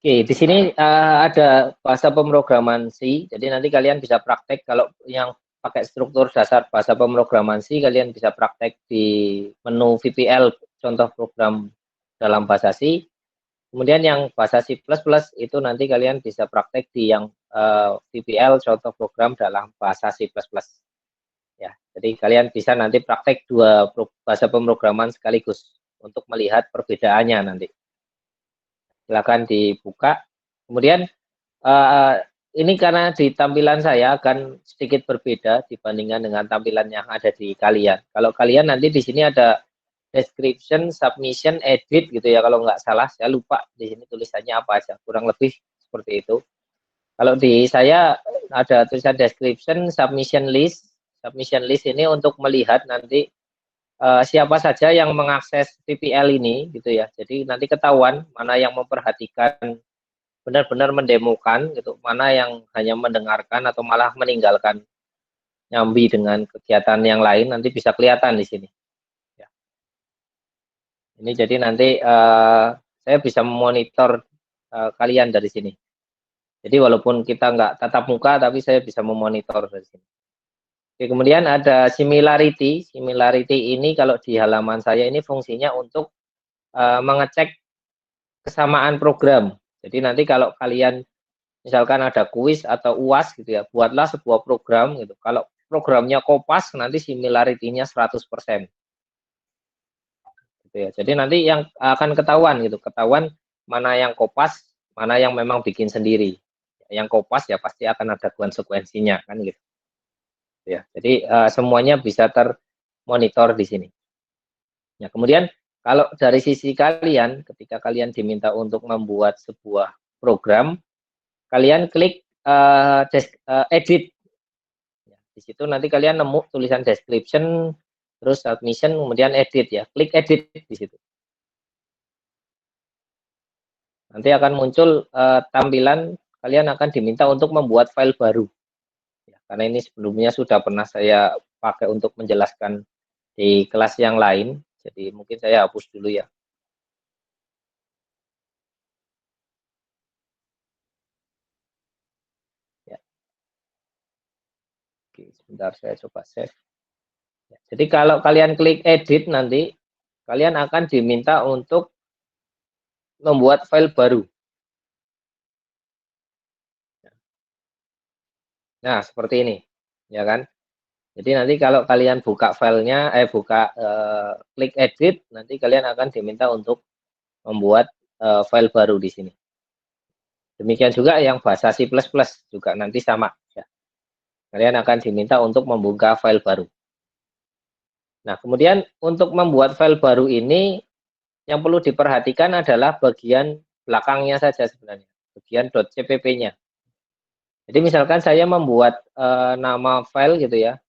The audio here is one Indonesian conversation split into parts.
Oke, di sini ada bahasa pemrograman C. Jadi nanti kalian bisa praktek kalau yang pakai struktur dasar bahasa pemrograman C, kalian bisa praktek di menu VPL contoh program dalam bahasa C. Kemudian yang bahasa C++ itu nanti kalian bisa praktek di yang VPL contoh program dalam bahasa C++. Ya, jadi kalian bisa nanti praktek dua bahasa pemrograman sekaligus untuk melihat perbedaannya nanti. Silakan dibuka. Kemudian ini karena di tampilan saya akan sedikit berbeda dibandingkan dengan tampilan yang ada di kalian. Kalau kalian nanti di sini ada description, submission, edit gitu ya. Kalau nggak salah, saya lupa di sini tulisannya apa aja. Kurang lebih seperti itu. Kalau di saya ada tulisan description, submission list. Submission list ini untuk melihat nanti siapa saja yang mengakses VPL ini gitu ya. Jadi nanti ketahuan mana yang memperhatikan benar-benar mendemokan gitu, mana yang hanya mendengarkan atau malah meninggalkan nyambi dengan kegiatan yang lain nanti bisa kelihatan di sini. Ya. Ini jadi nanti saya bisa memonitor kalian dari sini. Jadi walaupun kita nggak tatap muka tapi saya bisa memonitor dari sini. Oke, kemudian ada similarity. Similarity ini kalau di halaman saya ini fungsinya untuk mengecek kesamaan program. Jadi nanti kalau kalian misalkan ada kuis atau UAS gitu ya, buatlah sebuah program gitu. Kalau programnya kopas nanti similarity-nya 100%. Gitu ya. Jadi nanti yang akan ketahuan gitu, ketahuan mana yang kopas, mana yang memang bikin sendiri. Yang kopas ya pasti akan ada konsekuensinya kan gitu. Ya. Jadi semuanya bisa termonitor di sini. Ya, kemudian kalau dari sisi kalian, ketika kalian diminta untuk membuat sebuah program, kalian klik edit. Ya, di situ nanti kalian nemu tulisan description, terus submission, kemudian edit ya. Klik edit di situ. Nanti akan muncul tampilan kalian akan diminta untuk membuat file baru. Ya, karena ini sebelumnya sudah pernah saya pakai untuk menjelaskan di kelas yang lain, jadi mungkin saya hapus dulu ya. Ya. Oke, sebentar saya coba save. Ya, jadi kalau kalian klik edit nanti, kalian akan diminta untuk membuat file baru. Nah, seperti ini, ya kan? Jadi nanti kalau kalian buka filenya, klik edit, nanti kalian akan diminta untuk membuat file baru di sini. Demikian juga yang bahasa C++ juga nanti sama. Ya. Kalian akan diminta untuk membuka file baru. Nah, kemudian untuk membuat file baru ini, yang perlu diperhatikan adalah bagian belakangnya saja sebenarnya, bagian .cpp-nya. Jadi misalkan saya membuat nama file gitu ya.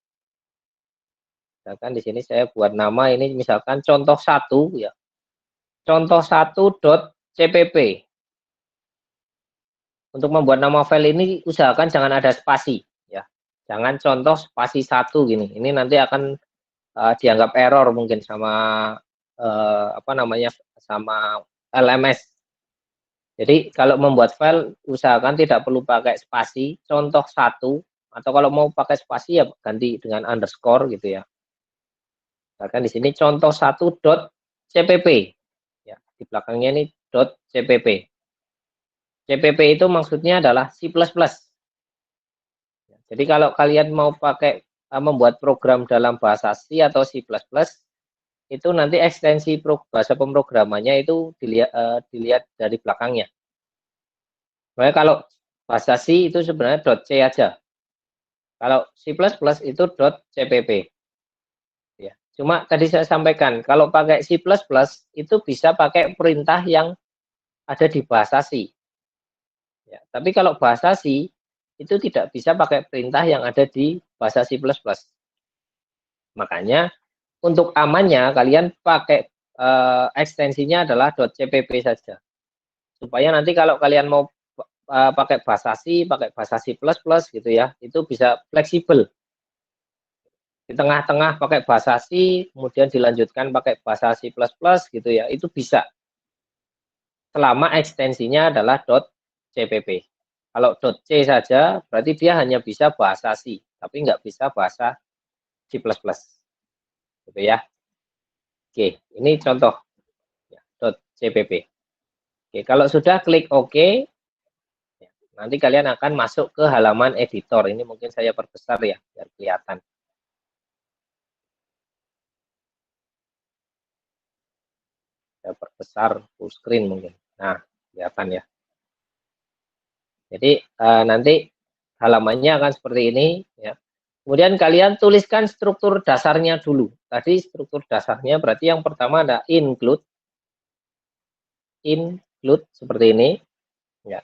Misalkan di sini saya buat nama ini misalkan contoh 1 ya. Contoh 1.cpp. Untuk membuat nama file ini usahakan jangan ada spasi ya. Jangan contoh spasi 1 gini. Ini nanti akan dianggap error mungkin sama apa namanya sama LMS. Jadi kalau membuat file usahakan tidak perlu pakai spasi, contoh 1 atau kalau mau pakai spasi ya ganti dengan underscore gitu ya. Misalkan di sini contoh 1.cpp. Ya, di belakangnya ini .cpp. CPP itu maksudnya adalah C++. Jadi kalau kalian mau pakai membuat program dalam bahasa C atau C++, itu nanti ekstensi bahasa pemrogramannya itu dilihat dari belakangnya. Makanya kalau bahasa C itu sebenarnya .c aja. Kalau C++ itu .cpp. Ya. Cuma tadi saya sampaikan, kalau pakai C++ itu bisa pakai perintah yang ada di bahasa C. Ya, tapi kalau bahasa C itu tidak bisa pakai perintah yang ada di bahasa C++. Makanya untuk amannya kalian pakai ekstensinya adalah .cpp saja. Supaya nanti kalau kalian mau pakai bahasa C, pakai bahasa C++ gitu ya, itu bisa fleksibel. Di tengah-tengah pakai bahasa C, kemudian dilanjutkan pakai bahasa C++ gitu ya, itu bisa. selama ekstensinya adalah .cpp. Kalau .c saja berarti dia hanya bisa bahasa C, tapi nggak bisa bahasa C++. Gitu ya. Oke, ini contoh ya, .cpp. Oke, kalau sudah klik OK, nanti kalian akan masuk ke halaman editor. Ini mungkin saya perbesar ya, biar kelihatan. Saya perbesar full screen mungkin. Nah, kelihatan ya. Jadi nanti halamannya akan seperti ini ya. Kemudian kalian tuliskan struktur dasarnya dulu. Tadi struktur dasarnya berarti yang pertama ada include seperti ini ya.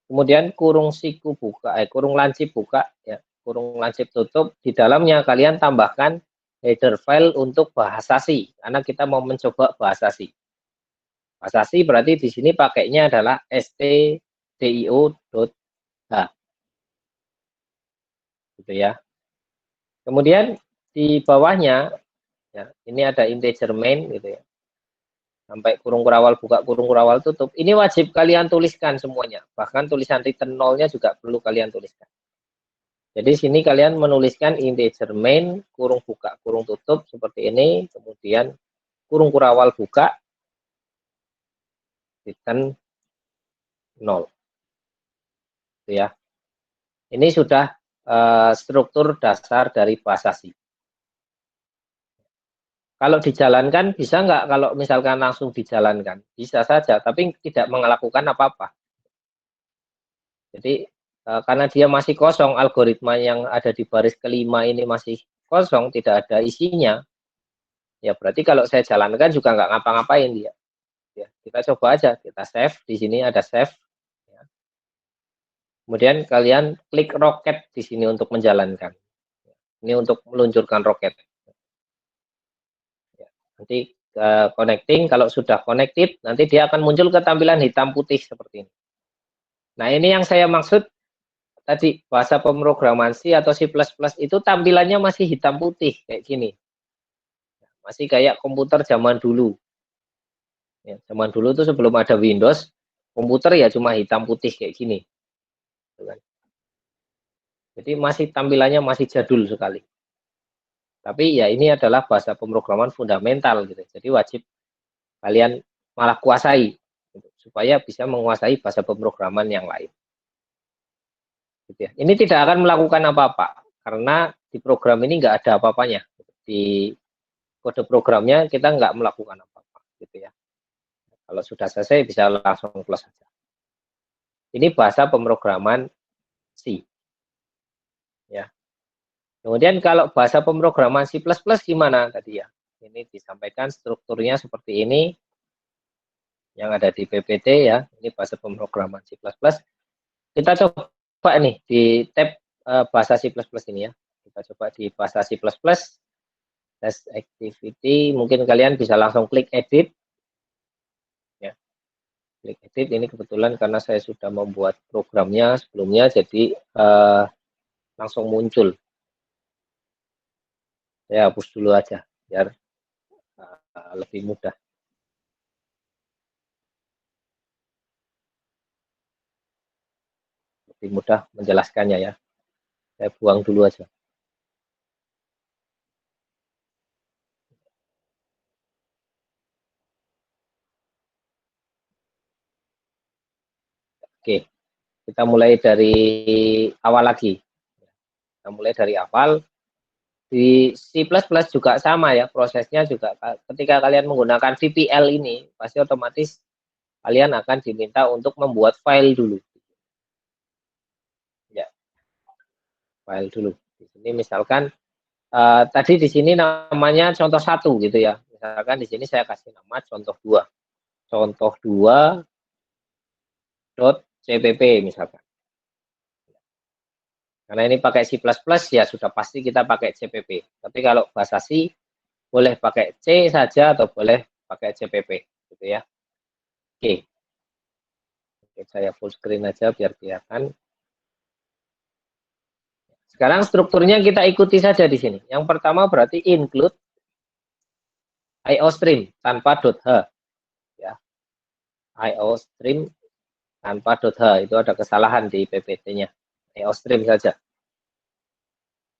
Kemudian kurung siku buka, kurung lancip buka ya, kurung lancip tutup. Di dalamnya kalian tambahkan header file untuk bahasa C karena kita mau mencoba bahasa C. Bahasa C berarti di sini pakainya adalah stdio.h gitu ya. Kemudian di bawahnya ya, ini ada integer main gitu ya. Sampai kurung kurawal buka, kurung kurawal tutup. Ini wajib kalian tuliskan semuanya. Bahkan tulisan return nolnya juga perlu kalian tuliskan. Jadi sini kalian menuliskan integer main, kurung buka, kurung tutup seperti ini. Kemudian kurung kurawal buka, return 0. Gitu ya. Ini sudah struktur dasar dari bahasa C. Kalau dijalankan bisa nggak kalau misalkan langsung dijalankan? Bisa saja, tapi tidak melakukan apa-apa. Jadi karena dia masih kosong, algoritma yang ada di baris kelima ini masih kosong, tidak ada isinya, ya berarti kalau saya jalankan juga nggak ngapa-ngapain dia. Ya, kita coba aja, kita save, di sini ada save. Ya. Kemudian kalian klik roket di sini untuk menjalankan. Ini untuk meluncurkan roket. Ya, nanti connecting, kalau sudah connected, nanti dia akan muncul ke tampilan hitam putih seperti ini. Nah ini yang saya maksud tadi bahasa pemrograman C atau C++ itu tampilannya masih hitam putih kayak gini. Masih kayak komputer zaman dulu. Ya, zaman dulu tuh sebelum ada Windows, komputer ya cuma hitam putih kayak gini. Jadi masih tampilannya masih jadul sekali. Tapi ya ini adalah bahasa pemrograman fundamental gitu. Jadi wajib kalian malah kuasai gitu, supaya bisa menguasai bahasa pemrograman yang lain. Gitu ya. Ini tidak akan melakukan apa-apa karena di program ini nggak ada apa-apanya. Di kode programnya kita nggak melakukan apa-apa gitu ya. Kalau sudah selesai bisa langsung close saja. Ini bahasa pemrograman C. Ya. Kemudian kalau bahasa pemrograman C++ gimana tadi ya? Ini disampaikan strukturnya seperti ini yang ada di PPT ya. Ini bahasa pemrograman C++. Kita coba nih di tab bahasa C++ ini ya. Kita coba di bahasa C++. Test activity, mungkin kalian bisa langsung klik edit. Ya. Klik edit ini kebetulan karena saya sudah membuat programnya sebelumnya, jadi langsung muncul. Saya hapus dulu aja biar lebih mudah. Lebih mudah menjelaskannya ya. Saya buang dulu aja. Oke, kita mulai dari awal lagi. Kita mulai dari awal. Di C++ juga sama ya, prosesnya juga ketika kalian menggunakan VPL ini, pasti otomatis kalian akan diminta untuk membuat file dulu. Ya, file dulu. Di sini misalkan tadi di sini namanya contoh 1 gitu ya. Misalkan di sini saya kasih nama contoh 2. Contoh 2.cpp misalkan. Karena ini pakai C++ ya sudah pasti kita pakai CPP. Tapi kalau bahasa C boleh pakai C saja atau boleh pakai CPP gitu ya. Oke. Oke, saya full screen aja biar kelihatan. Sekarang strukturnya kita ikuti saja di sini. Yang pertama berarti include IO stream tanpa .h ya. IOStream tanpa .h, itu ada kesalahan di PPT-nya. IOStream saja.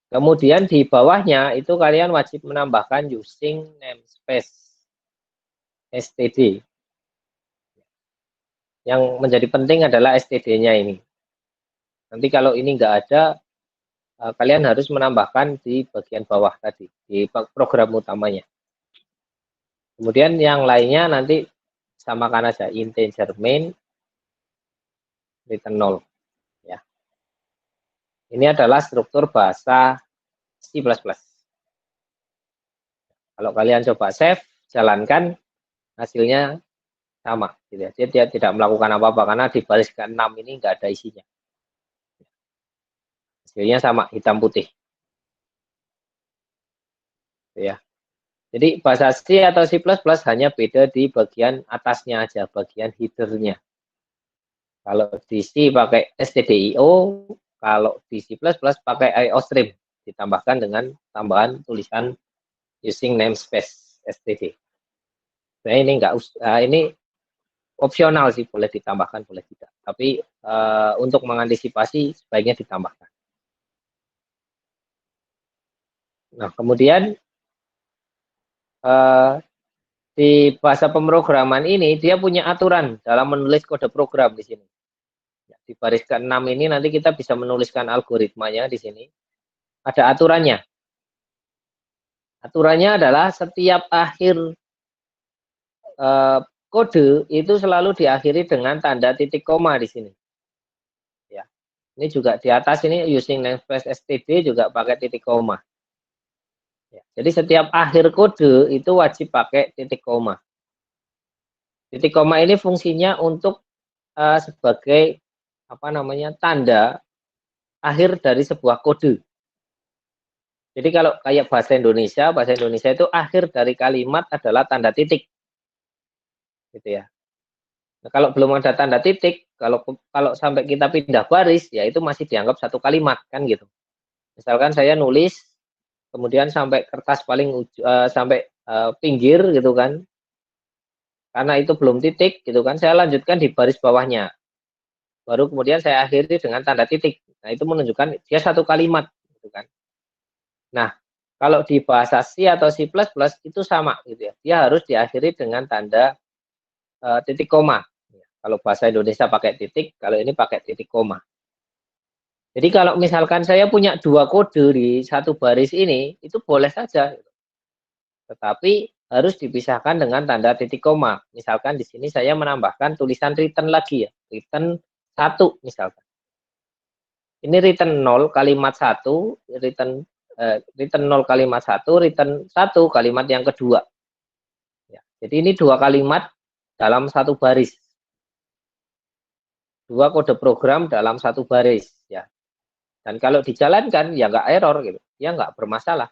Kemudian di bawahnya itu kalian wajib menambahkan using namespace std. Yang menjadi penting adalah std-nya ini. Nanti kalau ini nggak ada, kalian harus menambahkan di bagian bawah tadi, di program utamanya. Kemudian yang lainnya nanti samakan aja, integer main return 0. Ya. Ini adalah struktur bahasa C++. Kalau kalian coba save, jalankan, hasilnya sama. Gitu ya. Dia tidak melakukan apa-apa karena di baris ke-6 ini nggak ada isinya. Hasilnya sama, hitam putih. Ya. Jadi bahasa C atau C++ hanya beda di bagian atasnya aja, bagian header-nya. Kalau di C pakai stdio, kalau di C++ pakai IOStream, ditambahkan dengan tambahan tulisan using namespace std. Nah, ini enggak ini opsional sih, boleh ditambahkan, boleh tidak. Tapi untuk mengantisipasi sebaiknya ditambahkan. Nah, kemudian di bahasa pemrograman ini dia punya aturan dalam menulis kode program di sini. Di baris ke-6 ini nanti kita bisa menuliskan algoritmanya di sini. Ada aturannya. Aturannya adalah setiap akhir kode itu selalu diakhiri dengan tanda titik koma di sini. Ya. Ini juga di atas ini using namespace std juga pakai titik koma. Ya. Jadi setiap akhir kode itu wajib pakai titik koma. Titik koma ini fungsinya untuk sebagai apa namanya tanda akhir dari sebuah kode. Jadi kalau kayak bahasa Indonesia itu akhir dari kalimat adalah tanda titik, gitu ya. Nah, kalau belum ada tanda titik, kalau sampai kita pindah baris, ya itu masih dianggap satu kalimat kan gitu. Misalkan saya nulis, kemudian sampai kertas paling sampai pinggir gitu kan, karena itu belum titik gitu kan, saya lanjutkan di baris bawahnya. Baru kemudian saya akhiri dengan tanda titik. Nah itu menunjukkan dia satu kalimat, gitu kan. Nah, kalau di bahasa C atau C++ itu sama gitu ya. Dia harus diakhiri dengan tanda titik koma. Kalau bahasa Indonesia pakai titik, kalau ini pakai titik koma. Jadi kalau misalkan saya punya dua kode di satu baris ini, itu boleh saja. Tetapi harus dipisahkan dengan tanda titik koma. Misalkan di sini saya menambahkan tulisan return lagi ya. Return 1 misalkan. Ini return 0 kalimat 1, return 0 kalimat 1, return 1 kalimat yang kedua. Ya, jadi ini dua kalimat dalam satu baris. Dua kode program dalam satu baris ya. Dan kalau dijalankan ya nggak error gitu. Ya nggak bermasalah.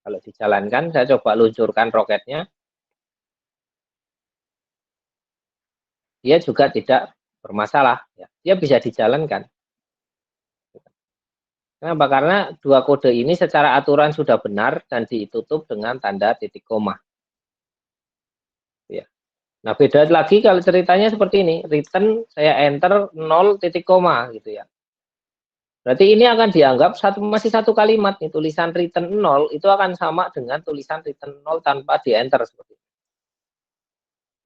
Kalau dijalankan saya coba luncurkan roketnya. Dia juga tidak bermasalah ya. Dia bisa dijalankan. Kenapa? Karena dua kode ini secara aturan sudah benar dan ditutup dengan tanda titik koma. Ya. Nah, beda lagi kalau ceritanya seperti ini, return saya enter 0 titik koma gitu ya. Berarti ini akan dianggap masih satu kalimat nih, tulisan return 0 itu akan sama dengan tulisan return 0 tanpa di enter seperti ini.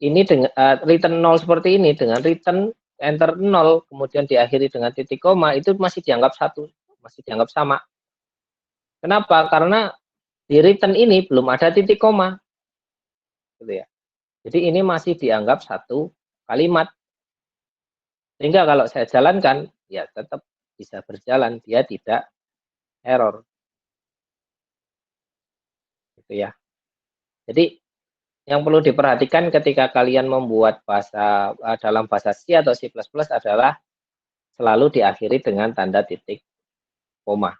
Ini dengan return 0 seperti ini dengan return enter 0 kemudian diakhiri dengan titik koma itu masih dianggap satu, masih dianggap sama. Kenapa? Karena di return ini belum ada titik koma. Gitu ya. Jadi ini masih dianggap satu kalimat. Sehingga kalau saya jalankan, ya tetap bisa berjalan, dia tidak error. Gitu ya. Jadi yang perlu diperhatikan ketika kalian membuat bahasa dalam bahasa C atau C++ adalah selalu diakhiri dengan tanda titik koma.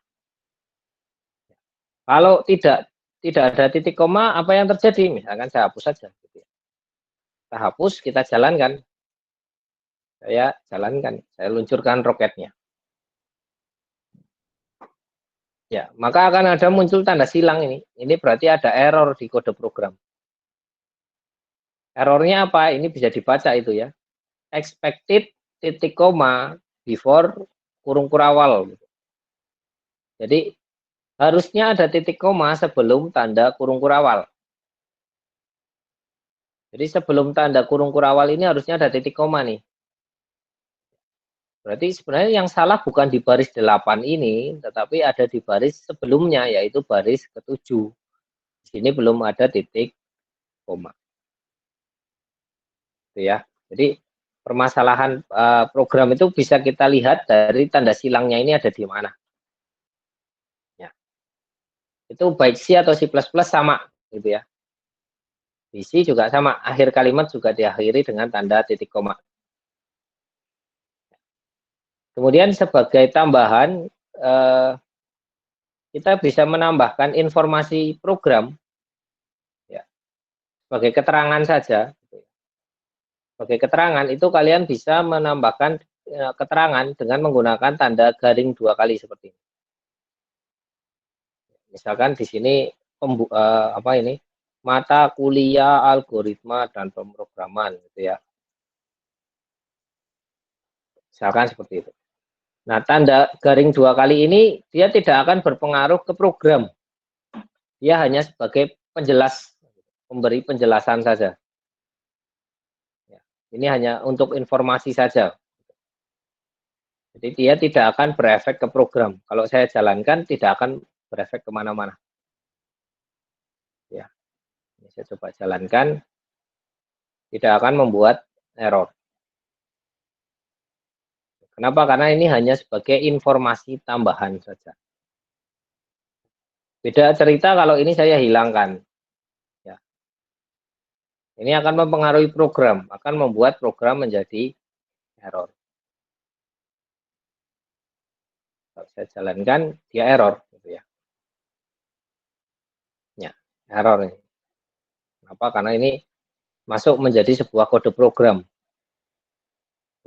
Kalau tidak ada titik koma, apa yang terjadi? Misalkan saya hapus saja. Gitu ya. Kita hapus, kita jalankan. Saya jalankan, saya luncurkan roketnya. Ya, maka akan ada muncul tanda silang ini. Ini berarti ada error di kode program. Errornya apa? Ini bisa dibaca itu ya. Expected titik koma before kurung kurawal. Jadi harusnya ada titik koma sebelum tanda kurung kurawal. Jadi sebelum tanda kurung kurawal ini harusnya ada titik koma nih. Berarti sebenarnya yang salah bukan di baris 8 ini, tetapi ada di baris sebelumnya, yaitu baris ke-7. Di sini belum ada titik koma. Gitu ya. Jadi permasalahan program itu bisa kita lihat dari tanda silangnya ini ada di mana. Ya. Itu baik C atau C++ sama gitu ya. Di C juga sama, akhir kalimat juga diakhiri dengan tanda titik koma. Kemudian sebagai tambahan, kita bisa menambahkan informasi program ya, sebagai keterangan saja. Sebagai keterangan itu kalian bisa menambahkan keterangan dengan menggunakan tanda garing 2 kali seperti ini. Misalkan di sini apa ini? Mata kuliah algoritma dan pemrograman gitu ya. Misalkan seperti itu. Nah, tanda garing 2 kali ini dia tidak akan berpengaruh ke program. Dia hanya sebagai penjelas, memberi penjelasan saja. Ini hanya untuk informasi saja. Jadi dia tidak akan berefek ke program. Kalau saya jalankan tidak akan berefek kemana-mana. Ya, ini saya coba jalankan, tidak akan membuat error. Kenapa? Karena ini hanya sebagai informasi tambahan saja. Beda cerita kalau ini saya hilangkan. Ya. Ini akan mempengaruhi program, akan membuat program menjadi error. Kalau saya jalankan, dia error. Gitu ya. Ya, error ini. Kenapa? Karena ini masuk menjadi sebuah kode program.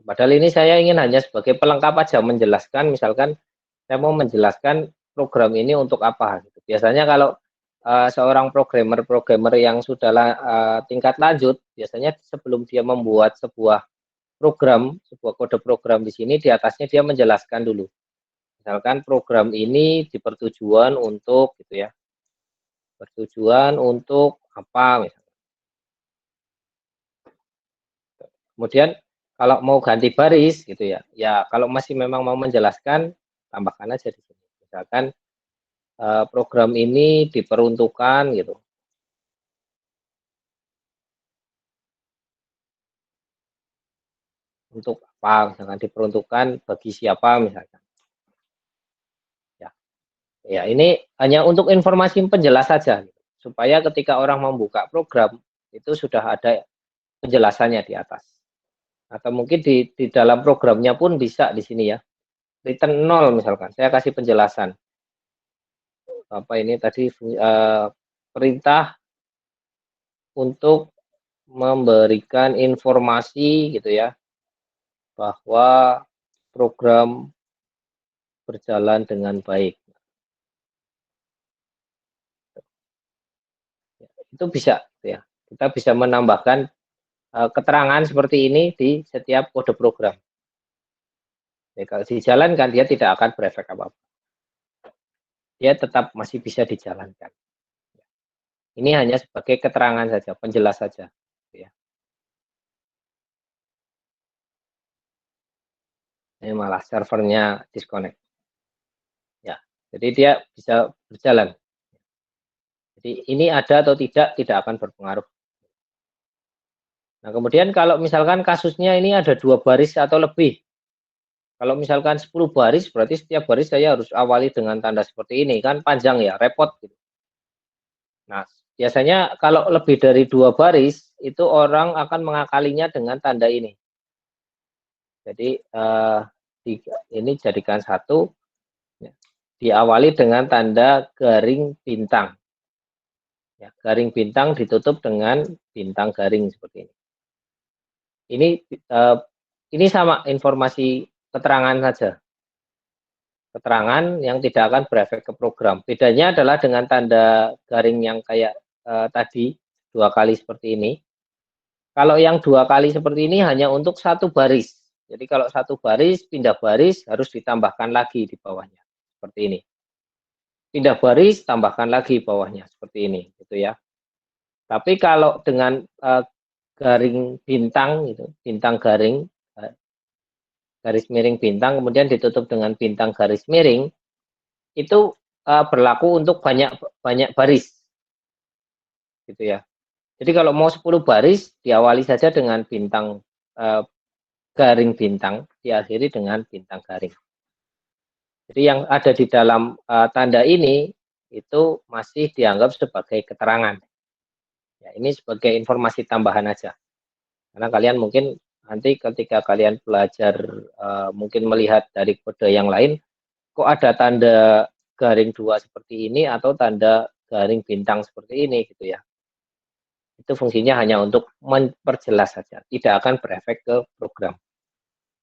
Padahal ini saya ingin hanya sebagai pelengkap aja menjelaskan, misalkan saya mau menjelaskan program ini untuk apa. Gitu. Biasanya kalau seorang programmer yang sudah tingkat lanjut, biasanya sebelum dia membuat sebuah program, sebuah kode program di sini, di atasnya dia menjelaskan dulu. Misalkan program ini dipertujuan untuk gitu ya, bertujuan untuk apa misalnya. Kemudian kalau mau ganti baris gitu ya, ya kalau masih memang mau menjelaskan, tambahkan aja di sini. Misalkan program ini diperuntukkan gitu. Untuk apa? Misalkan diperuntukkan bagi siapa misalkan. Ya, ya ini hanya untuk informasi penjelas saja gitu. Supaya ketika orang membuka program itu sudah ada penjelasannya di atas. Atau mungkin di dalam programnya pun bisa di sini ya. Return 0 misalkan. Saya kasih penjelasan. Apa ini tadi perintah untuk memberikan informasi gitu ya bahwa program berjalan dengan baik. Itu bisa ya. Kita bisa menambahkan keterangan seperti ini di setiap kode program. Ya, kalau dijalankan dia tidak akan berefek apa-apa. Dia tetap masih bisa dijalankan. Ini hanya sebagai keterangan saja, penjelas saja. Ya. Ini malah servernya disconnect. Ya, jadi dia bisa berjalan. Jadi ini ada atau tidak akan berpengaruh. Nah, kemudian kalau misalkan kasusnya ini ada 2 baris atau lebih. Kalau misalkan 10 baris, berarti setiap baris saya harus awali dengan tanda seperti ini, kan panjang ya, repot gitu. Nah, biasanya kalau lebih dari 2 baris, itu orang akan mengakalinya dengan tanda ini. Jadi, ini jadikan 1, ya, diawali dengan tanda garing bintang. Ya, garing bintang ditutup dengan bintang garing seperti ini. Ini sama informasi keterangan saja. Keterangan yang tidak akan berefek ke program. Bedanya adalah dengan tanda garing yang kayak tadi 2 kali seperti ini. Kalau yang 2 kali seperti ini hanya untuk 1 baris. Jadi kalau 1 baris, pindah baris harus ditambahkan lagi di bawahnya, seperti ini. Pindah baris, tambahkan lagi bawahnya, seperti ini, gitu ya. Tapi kalau dengan, garing bintang gitu, bintang garing, garis miring bintang, kemudian ditutup dengan bintang garis miring, itu, berlaku untuk banyak banyak baris, gitu ya. Jadi kalau mau 10 baris, diawali saja dengan bintang, eee, garing bintang, diakhiri dengan bintang garing. Jadi yang ada di dalam, tanda ini, itu masih dianggap sebagai keterangan. Ya ini sebagai informasi tambahan aja. Karena kalian mungkin nanti ketika kalian belajar, mungkin melihat dari kode yang lain, kok ada tanda garing 2 seperti ini atau tanda garing bintang seperti ini gitu ya. Itu fungsinya hanya untuk memperjelas saja, tidak akan berefek ke program.